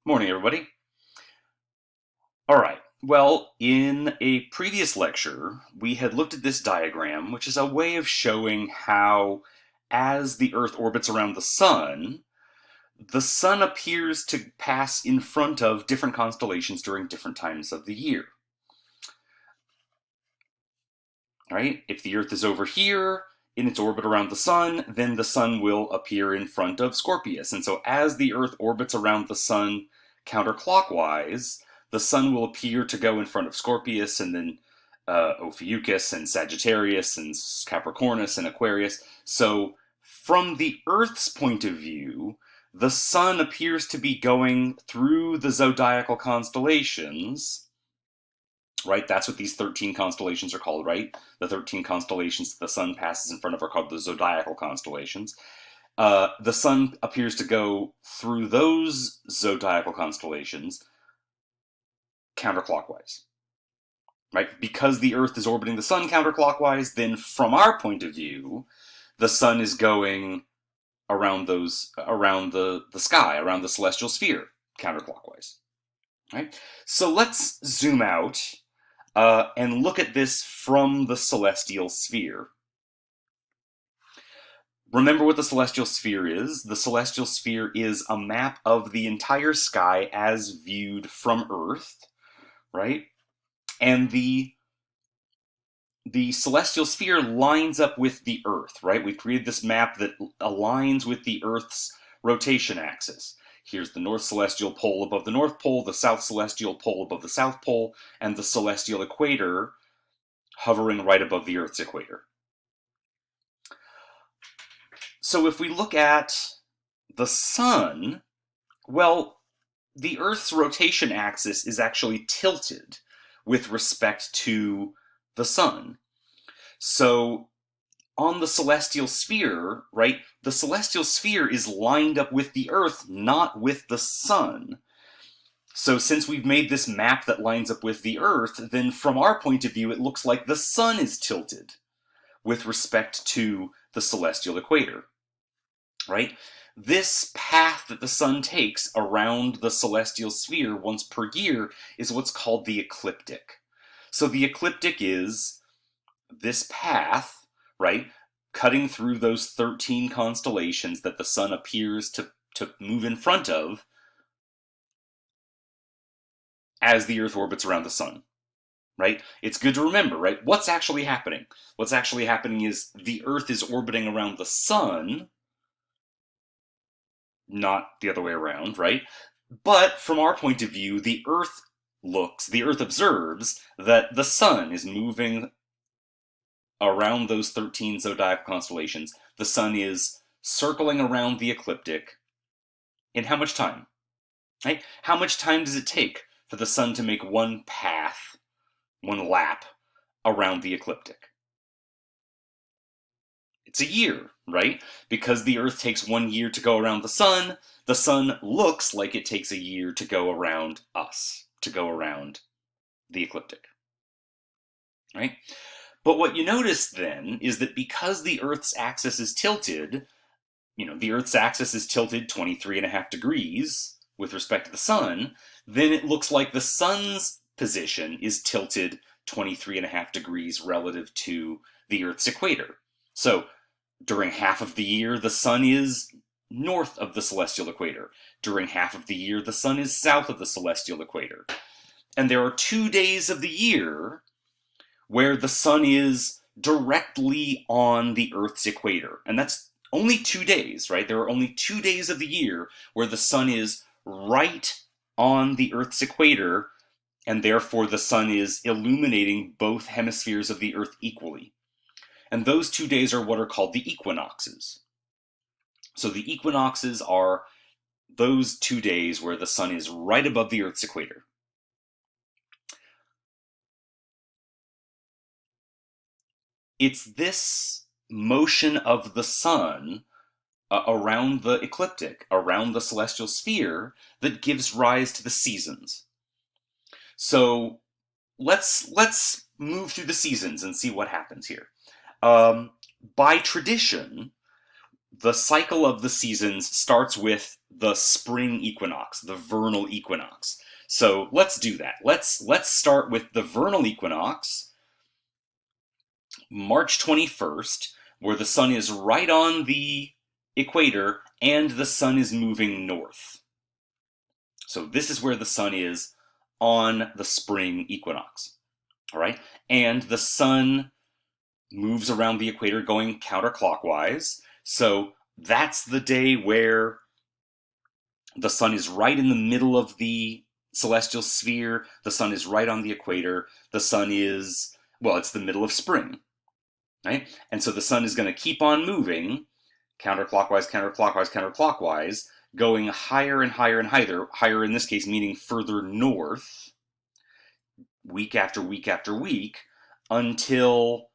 Morning, everybody. All right. Well, in a previous lecture, we had looked at this diagram, which is a way of showing how, as the Earth orbits around the Sun appears to pass in front of different constellations during different times of the year. All right? If the Earth is over here in its orbit around the Sun, then the Sun will appear in front of Scorpius. And so as the Earth orbits around the Sun counterclockwise, the Sun will appear to go in front of Scorpius, and then Ophiuchus and Sagittarius and Capricornus and Aquarius. So from the Earth's point of view, the Sun appears to be going through the zodiacal constellations, right? That's what these 13 constellations are called, right? The 13 constellations that the Sun passes in front of are called the zodiacal constellations. The Sun appears to go through those zodiacal constellations counterclockwise, right? Because the Earth is orbiting the Sun counterclockwise, then from our point of view, the Sun is going around the sky, around the celestial sphere counterclockwise, right? So let's zoom out and look at this from the celestial sphere. Remember what the celestial sphere is. The celestial sphere is a map of the entire sky as viewed from Earth, right? And the celestial sphere lines up with the Earth, right? We've created this map that aligns with the Earth's rotation axis. Here's the North Celestial Pole above the North Pole, the South Celestial Pole above the South Pole, and the celestial equator hovering right above the Earth's equator. So if we look at the Sun, well, the Earth's rotation axis is actually tilted with respect to the Sun. So on the celestial sphere, right, the celestial sphere is lined up with the Earth, not with the Sun. So since we've made this map that lines up with the Earth, then from our point of view, it looks like the Sun is tilted with respect to the celestial equator, right? This path that the Sun takes around the celestial sphere once per year is what's called the ecliptic. So the ecliptic is this path, right, cutting through those 13 constellations that the Sun appears to move in front of as the Earth orbits around the Sun, right? It's good to remember, right? What's actually happening? What's actually happening is the Earth is orbiting around the Sun, not the other way around, right? But from our point of view, the Earth observes that the Sun is moving around those 13 zodiacal constellations. The Sun is circling around the ecliptic in how much time? Right? How much time does it take for the Sun to make one path, one lap around the ecliptic? It's a year, right? Because the Earth takes 1 year to go around the Sun looks like it takes a year to go around us, to go around the ecliptic, right? But what you notice then is that because the Earth's axis is tilted, the Earth's axis is tilted 23.5 degrees with respect to the Sun, then it looks like the Sun's position is tilted 23.5 degrees relative to the Earth's equator. So during half of the year, the Sun is north of the celestial equator. During half of the year, the Sun is south of the celestial equator. And there are 2 days of the year where the Sun is directly on the Earth's equator. And that's only 2 days, right? There are only 2 days of the year where the Sun is right on the Earth's equator, and therefore the Sun is illuminating both hemispheres of the Earth equally. And those 2 days are what are called the equinoxes. So the equinoxes are those 2 days where the Sun is right above the Earth's equator. It's this motion of the Sun around the ecliptic, around the celestial sphere, that gives rise to the seasons. So let's move through the seasons and see what happens here. By tradition, the cycle of the seasons starts with the spring equinox, the vernal equinox. So let's do that. Let's start with the vernal equinox, March 21st, where the sun is right on the equator and the sun is moving north. So this is where the sun is on the spring equinox. All right? And the sun moves around the equator going counterclockwise. So that's the day where the sun is right in the middle of the celestial sphere. The sun is right on the equator. The sun is, well, it's the middle of spring, right? And so the sun is going to keep on moving counterclockwise, counterclockwise, counterclockwise, going higher and higher and higher, higher in this case meaning further north, week after week after week, until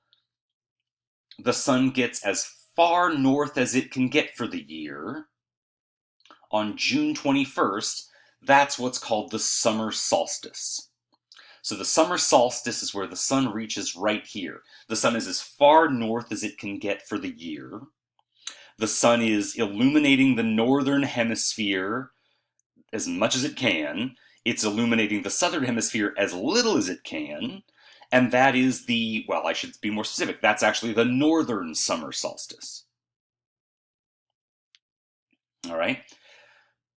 the sun gets as far north as it can get for the year. On June 21st, that's what's called the summer solstice. So the summer solstice is where the sun reaches right here. The sun is as far north as it can get for the year. The sun is illuminating the northern hemisphere as much as it can. It's illuminating the southern hemisphere as little as it can. And that is the, well, I should be more specific, that's actually the northern summer solstice. All right?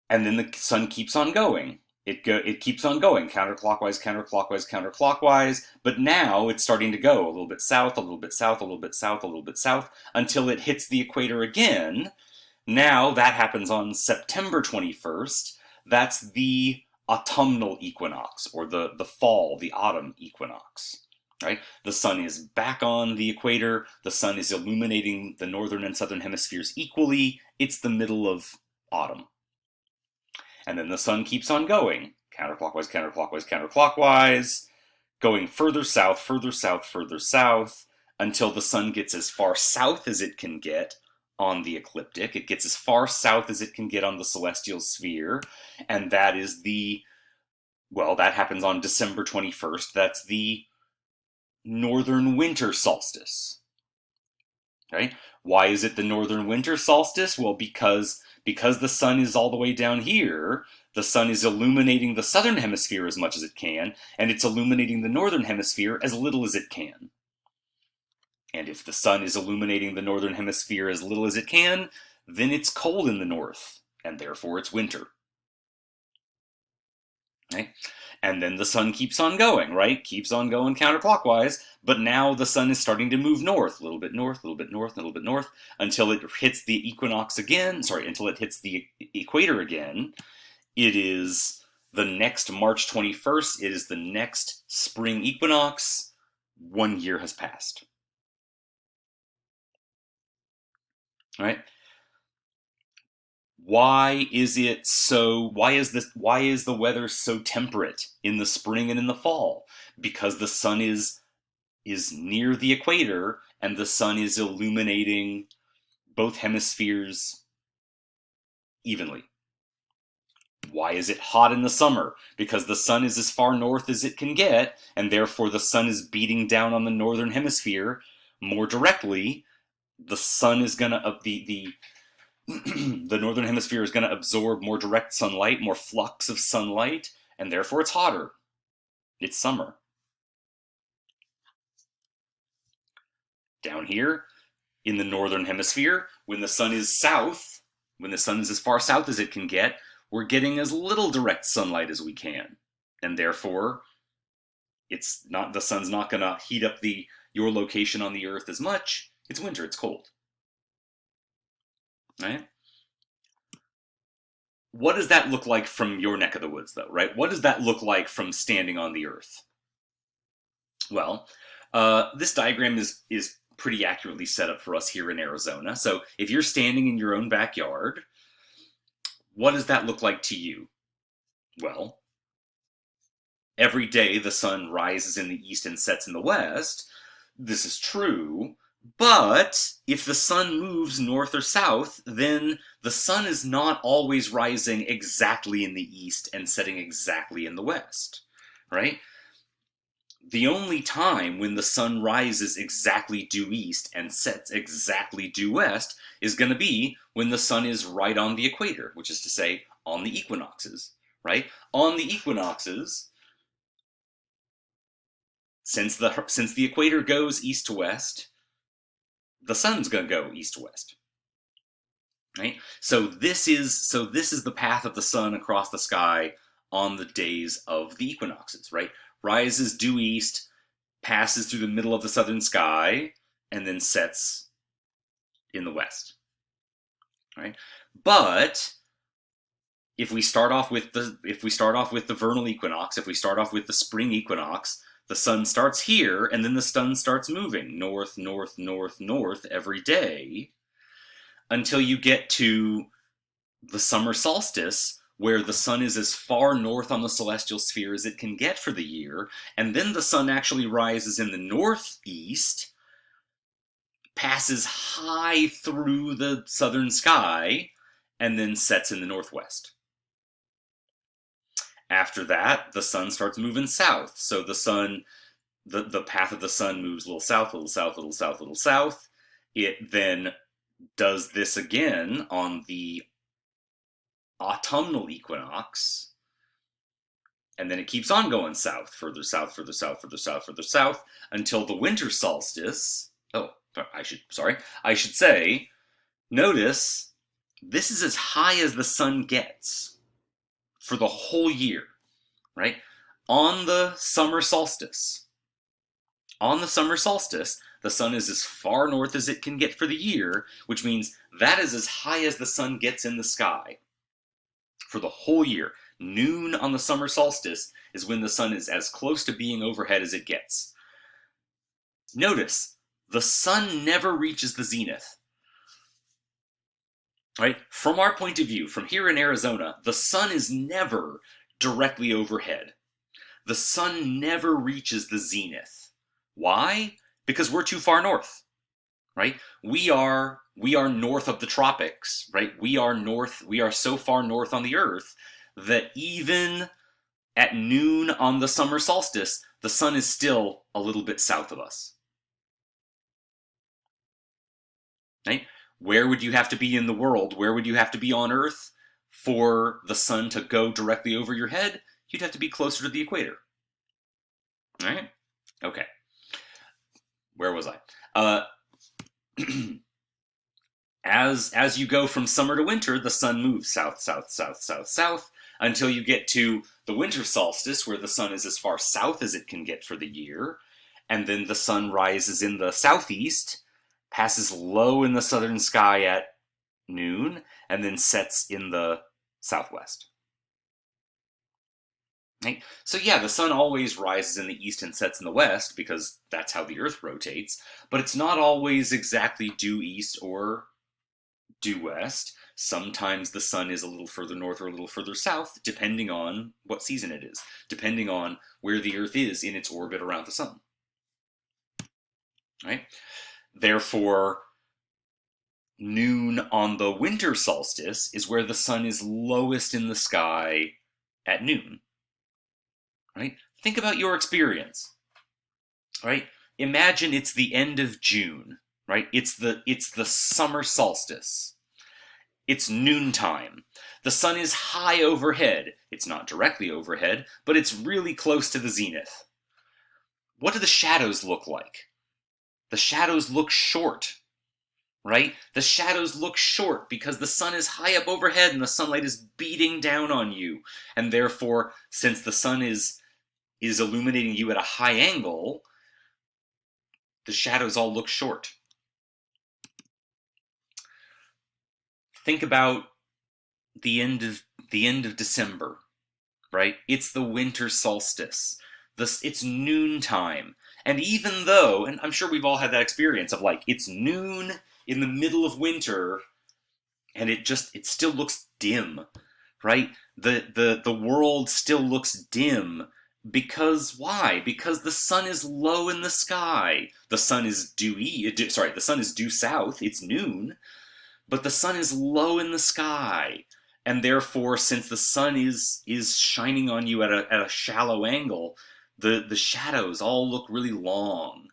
And then the sun keeps on going. It keeps on going, counterclockwise, counterclockwise, counterclockwise, but now it's starting to go a little bit south, a little bit south, a little bit south, a little bit south, until it hits the equator again. Now that happens on September 21st. That's the autumnal equinox, or the fall, the autumn equinox. Right? The sun is back on the equator. The sun is illuminating the northern and southern hemispheres equally. It's the middle of autumn. And then the sun keeps on going, counterclockwise, counterclockwise, counterclockwise, going further south, further south, further south, until the sun gets as far south as it can get on the ecliptic. It gets as far south as it can get on the celestial sphere, and that is the, well, that happens on December 21st. That's the northern winter solstice. Right? Why is it the northern winter solstice? Well, because the sun is all the way down here, the sun is illuminating the southern hemisphere as much as it can, and it's illuminating the northern hemisphere as little as it can. And if the sun is illuminating the northern hemisphere as little as it can, then it's cold in the north, and therefore it's winter. Right? And then the sun keeps on going, right? Keeps on going counterclockwise, but now the sun is starting to move north, a little bit north, a little bit north, a little bit north, until it hits the equinox again, until it hits the equator again. It is the next March 21st, it is the next spring equinox. 1 year has passed. Right? Why is the weather so temperate in the spring and in the fall? Because the sun is near the equator and the sun is illuminating both hemispheres evenly. Why is it hot in the summer? Because the sun is as far north as it can get, and therefore the sun is beating down on the northern hemisphere more directly. The sun is gonna the northern hemisphere is going to absorb more direct sunlight, more flux of sunlight, and therefore it's hotter. It's summer. Down here, in the northern hemisphere, when the sun is south, when the sun is as far south as it can get, we're getting as little direct sunlight as we can. And therefore, the sun's not going to heat up your location on the earth as much. It's winter, it's cold. Right? What does that look like from your neck of the woods, though, right? What does that look like from standing on the Earth? Well, this diagram is pretty accurately set up for us here in Arizona. So if you're standing in your own backyard, what does that look like to you? Well, every day the sun rises in the east and sets in the west. This is true. But if the sun moves north or south, then the sun is not always rising exactly in the east and setting exactly in the west, right? The only time when the sun rises exactly due east and sets exactly due west is going to be when the sun is right on the equator, which is to say, on the equinoxes, right? On the equinoxes, since the equator goes east to west, the sun's going to go east to west, right? So this is the path of the sun across the sky on the days of the equinoxes, right? Rises due east, passes through the middle of the southern sky, and then sets in the west, right? But if we start off with the vernal equinox, if we start off with the spring equinox, the sun starts here, and then the sun starts moving north, north, north, north every day until you get to the summer solstice, where the sun is as far north on the celestial sphere as it can get for the year, and then the sun actually rises in the northeast, passes high through the southern sky, and then sets in the northwest. After that, the sun starts moving south. So the path of the sun moves a little south, a little south, a little south, a little south. It then does this again on the autumnal equinox, and then it keeps on going south, further south, further south, further south, further south, until the winter solstice. Oh, I should say, notice this is as high as the sun gets for the whole year, right? On the summer solstice, the sun is as far north as it can get for the year, which means that is as high as the sun gets in the sky for the whole year. Noon on the summer solstice is when the sun is as close to being overhead as it gets. Notice, the sun never reaches the zenith. Right? From our point of view, from here in Arizona, the sun is never directly overhead. The sun never reaches the zenith. Why? Because we're too far north, right? We are north of the tropics, right? We are so far north on the Earth that even at noon on the summer solstice, the sun is still a little bit south of us. Right? Where would you have to be in the world? Where would you have to be on Earth for the sun to go directly over your head? You'd have to be closer to the equator. All right? Okay. Where was I? As you go from summer to winter, the sun moves south, south, south, south, south, until you get to the winter solstice, where the sun is as far south as it can get for the year, and then the sun rises in the southeast, passes low in the southern sky at noon, and then sets in the southwest. Right? So yeah, the sun always rises in the east and sets in the west, because that's how the Earth rotates, but it's not always exactly due east or due west. Sometimes the sun is a little further north or a little further south, depending on what season it is, depending on where the Earth is in its orbit around the sun. Right? Therefore, noon on the winter solstice is where the sun is lowest in the sky at noon. Right? Think about your experience. Right? Imagine it's the end of June. Right? It's the summer solstice. It's noontime. The sun is high overhead. It's not directly overhead, but it's really close to the zenith. What do the shadows look like? The shadows look short, right? The shadows look short because the sun is high up overhead and the sunlight is beating down on you. And therefore, since the sun is illuminating you at a high angle, the shadows all look short. Think about the end of December, right? It's the winter solstice. It's noontime. And even though, and I'm sure we've all had that experience of like, it's noon in the middle of winter, and it still looks dim, right? The world still looks dim. Because why? Because the sun is low in the sky. The sun is the sun is due south, it's noon, but the sun is low in the sky. And therefore, since the sun is shining on you at a shallow angle, The shadows all look really long.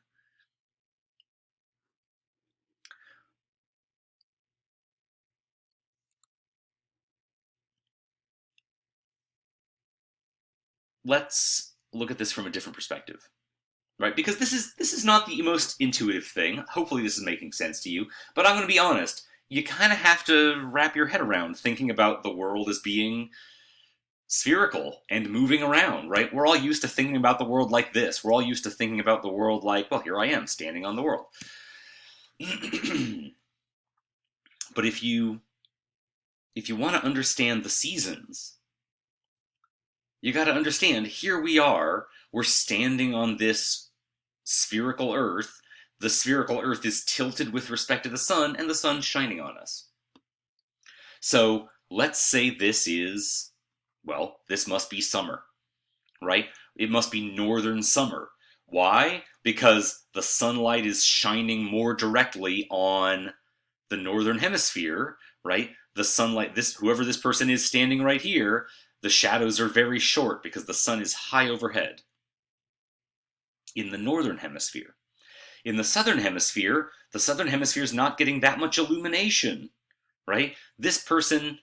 Let's look at this from a different perspective, right? Because this is not the most intuitive thing. Hopefully this is making sense to you, but I'm going to be honest. You kind of have to wrap your head around thinking about the world as being spherical and moving around, right? We're all used to thinking about the world like this. We're all used to thinking about the world like, well, here I am standing on the world. But if you want to understand the seasons, you got to understand here we are, we're standing on this spherical Earth. The spherical Earth is tilted with respect to the sun, and the sun's shining on us. So let's say this is, well, this must be summer, right? It must be northern summer. Why? Because the sunlight is shining more directly on the northern hemisphere, right? The sunlight, whoever this person is standing right here, the shadows are very short because the sun is high overhead in the northern hemisphere. In the southern hemisphere is not getting that much illumination, right? This person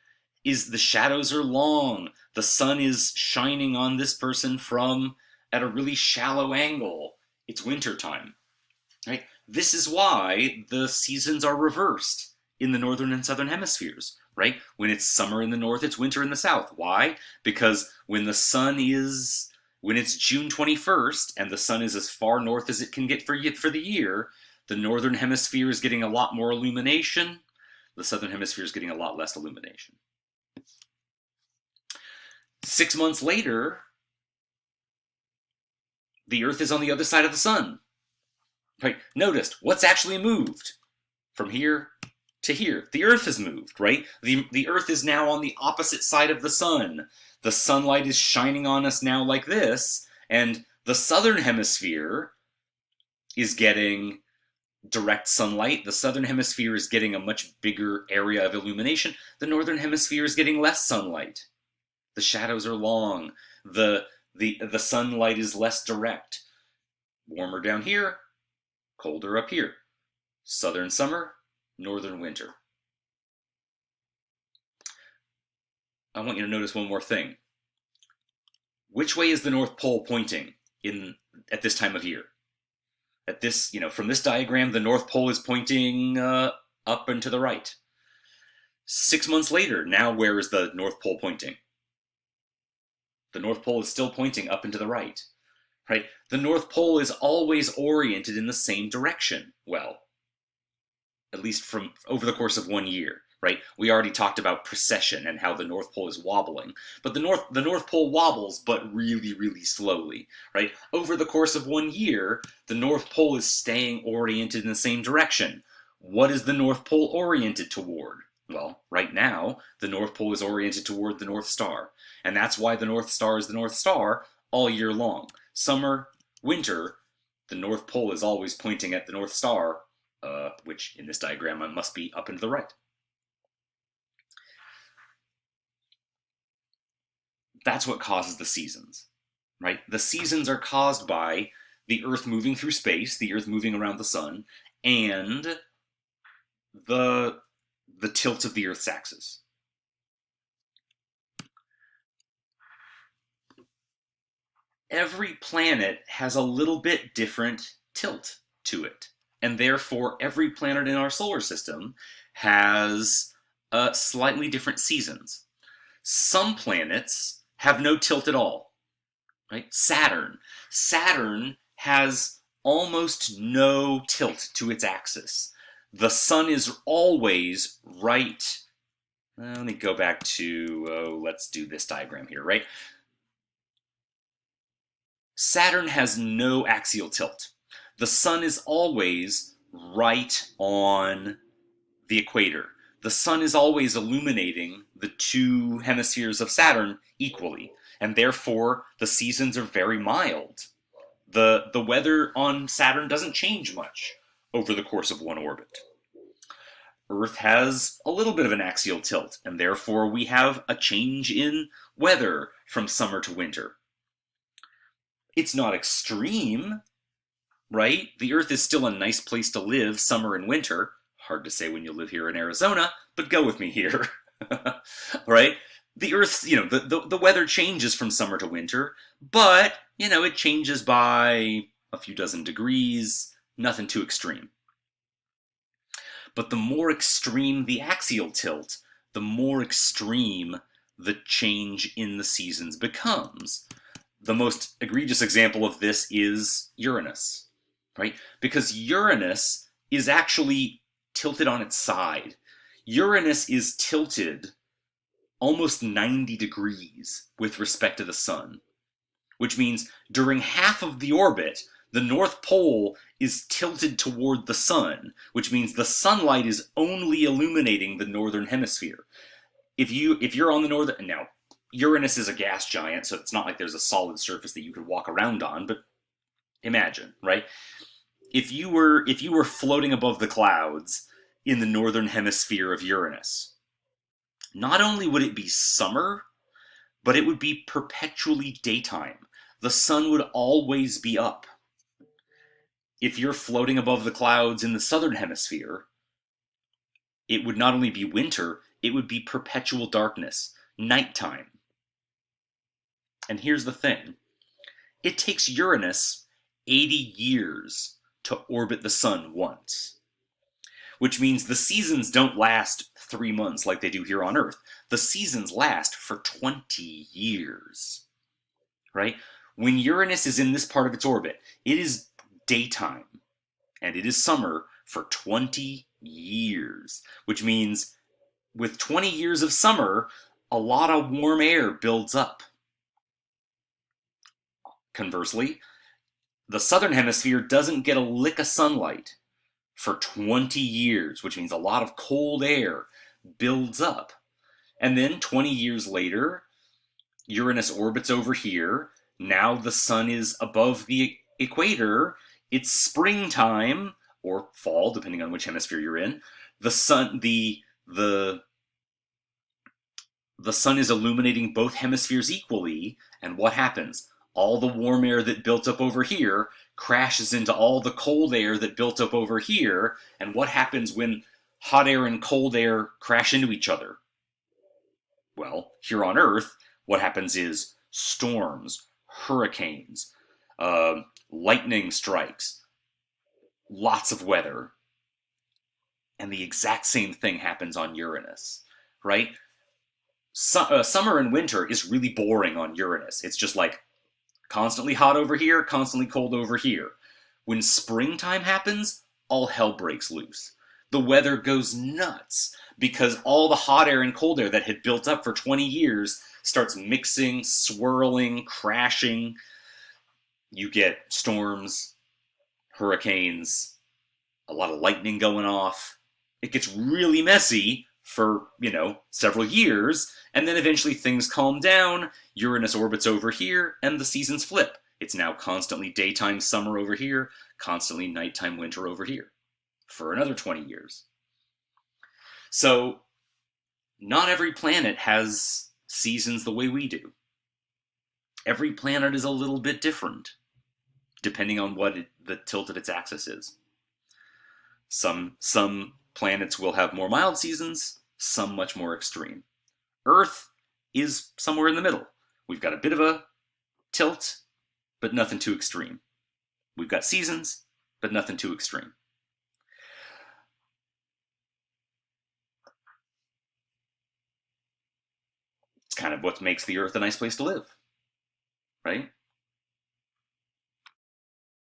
the shadows are long. The sun is shining on this person from at a really shallow angle. It's winter time, right? This is why the seasons are reversed in the northern and southern hemispheres, right? When it's summer in the north, it's winter in the south. Why? Because when it's June 21st and the sun is as far north as it can get for the year, the northern hemisphere is getting a lot more illumination. The southern hemisphere is getting a lot less illumination. 6 months later, the Earth is on the other side of the sun. Right? Notice what's actually moved from here to here. The Earth has moved, right? The Earth is now on the opposite side of the sun. The sunlight is shining on us now like this, and the southern hemisphere is getting direct sunlight. The southern hemisphere is getting a much bigger area of illumination. The northern hemisphere is getting less sunlight. The shadows are long. The sunlight is less direct. Warmer down here, colder up here. Southern summer, northern winter. I want you to notice one more thing. Which way is the North Pole pointing at this time of year? From this diagram, the North Pole is pointing up and to the right. 6 months later, now where is the North Pole pointing? The North Pole is still pointing up and to the right, right? The North Pole is always oriented in the same direction. Well, at least from over the course of 1 year, right? We already talked about precession and how the North Pole is wobbling, but the North Pole wobbles, but really, really slowly, right? Over the course of 1 year, the North Pole is staying oriented in the same direction. What is the North Pole oriented toward? Well, right now, the North Pole is oriented toward the North Star, and that's why the North Star is the North Star all year long. Summer, winter, the North Pole is always pointing at the North Star, which in this diagram must be up and to the right. That's what causes the seasons, right? The seasons are caused by the Earth moving through space, the Earth moving around the sun, and the tilt of the Earth's axis. Every planet has a little bit different tilt to it, and therefore every planet in our solar system has slightly different seasons. Some planets have no tilt at all, right? Saturn has almost no tilt to its axis. The sun is always right. Let me go back to, let's do this diagram here, right? Saturn has no axial tilt. The sun is always right on the equator. The sun is always illuminating the two hemispheres of Saturn equally, and therefore the seasons are very mild. The weather on Saturn doesn't change much over the course of one orbit. Earth has a little bit of an axial tilt, and therefore we have a change in weather from summer to winter. It's not extreme, right? The Earth is still a nice place to live summer and winter. Hard to say when you live here in Arizona, but go with me here. Right? The Earth's, the weather changes from summer to winter, but, it changes by a few dozen degrees, nothing too extreme. But the more extreme the axial tilt, the more extreme the change in the seasons becomes. The most egregious example of this is Uranus, right? Because Uranus is actually tilted on its side. Uranus is tilted almost 90 degrees with respect to the sun, which means during half of the orbit, the North Pole is tilted toward the sun, which means the sunlight is only illuminating the northern hemisphere. If you're on the northern now, Uranus is a gas giant, so it's not like there's a solid surface that you could walk around on, but imagine, right? If you were floating above the clouds in the northern hemisphere of Uranus, not only would it be summer, but it would be perpetually daytime. The sun would always be up. If you're floating above the clouds in the southern hemisphere, it would not only be winter, it would be perpetual darkness, nighttime. And here's the thing. It takes Uranus 80 years to orbit the sun once, which means the seasons don't last 3 months like they do here on Earth. The seasons last for 20 years, right? When Uranus is in this part of its orbit, it is daytime and it is summer for 20 years, which means with 20 years of summer, a lot of warm air builds up. Conversely, the southern hemisphere doesn't get a lick of sunlight for 20 years, which means a lot of cold air builds up. And then 20 years later, Uranus orbits over here. Now the sun is above the equator. It's springtime or fall, depending on which hemisphere you're in. The sun is illuminating both hemispheres equally, and what happens? All the warm air that built up over here crashes into all the cold air that built up over here, and what happens when hot air and cold air crash into each other? Well, here on Earth, what happens is storms, hurricanes, lightning strikes, lots of weather, and the exact same thing happens on Uranus, right? Summer and winter is really boring on Uranus. It's just like constantly hot over here, constantly cold over here. When springtime happens, all hell breaks loose. The weather goes nuts because all the hot air and cold air that had built up for 20 years starts mixing, swirling, crashing. You get storms, hurricanes, a lot of lightning going off. It gets really messy for, several years, and then eventually things calm down, Uranus orbits over here, and the seasons flip. It's now constantly daytime summer over here, constantly nighttime winter over here, for another 20 years. So, not every planet has seasons the way we do. Every planet is a little bit different, depending on what the tilt of its axis is. Some planets will have more mild seasons, some much more extreme. Earth is somewhere in the middle. We've got a bit of a tilt, but nothing too extreme. We've got seasons, but nothing too extreme. It's kind of what makes the Earth a nice place to live, right?